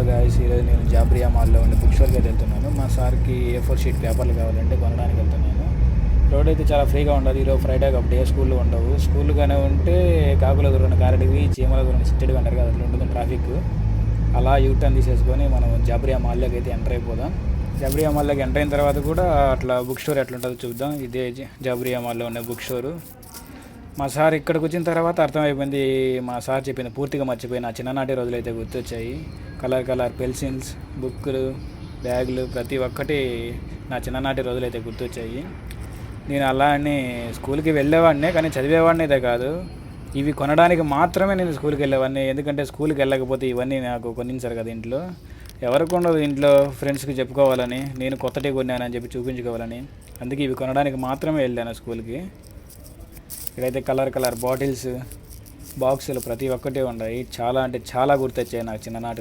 Hello guys, ఈరోజు నేను జాబ్రియా మాల్లో ఉండే బుక్ స్టోర్కి అయితే వెళ్తున్నాను. మా సార్కి A4 షీట్ పేపర్లు కావాలంటే కొనడానికి వెళ్తున్నాను. రోడ్ అయితే చాలా ఫ్రీగా ఉండదు. ఈరోజు ఫ్రైడే కాబట్టి ఏ స్కూల్లో ఉండవు. స్కూల్గానే ఉంటే కాకుల దూరం కారడివి, చీమల దూరం సిట్టడివి అంటారు కదా, అట్లా ఉంటుంది ట్రాఫిక్. అలా యూటర్న్ తీసేసుకొని మనం జాబ్రియా మాల్లోకి అయితే ఎంటర్ అయిపోదాం. జాబ్రియా మాల్లోకి ఎంటర్ అయిన తర్వాత కూడా అట్లా బుక్ స్టోర్ ఎట్లా ఉంటుందో చూద్దాం. ఇదే జాబ్రియా మాల్లో ఉన్న బుక్ స్టోరు. మా సార్ ఇక్కడికి వచ్చిన తర్వాత అర్థమైపోయింది. మా సార్ చెప్పింది పూర్తిగా మర్చిపోయి నా చిన్ననాటి రోజులు అయితే గుర్తొచ్చాయి. కలర్ పెన్సిల్స్, బుక్కులు, బ్యాగులు ప్రతి ఒక్కటి నా చిన్ననాటి రోజులు అయితే గుర్తొచ్చాయి. నేను అలా అని స్కూల్కి వెళ్ళేవాడినే, కానీ చదివేవాడిని అయితే కాదు. ఇవి కొనడానికి మాత్రమే నేను స్కూల్కి వెళ్ళేవాడిని. ఎందుకంటే స్కూల్కి వెళ్ళకపోతే ఇవన్నీ నాకు కొనించారు కదా ఇంట్లో. ఎవరికి ఉండదు ఇంట్లో ఫ్రెండ్స్కి చెప్పుకోవాలని, నేను కొత్తటి కొన్నానని చెప్పి చూపించుకోవాలని. అందుకే ఇవి కొనడానికి మాత్రమే వెళ్ళాను స్కూల్కి. ఇక్కడైతే కలర్ బాటిల్స్, బాక్సులు ప్రతి ఒక్కటి ఉన్నాయి. చాలా అంటే చాలా గుర్తొచ్చాయి నాకు చిన్ననాటి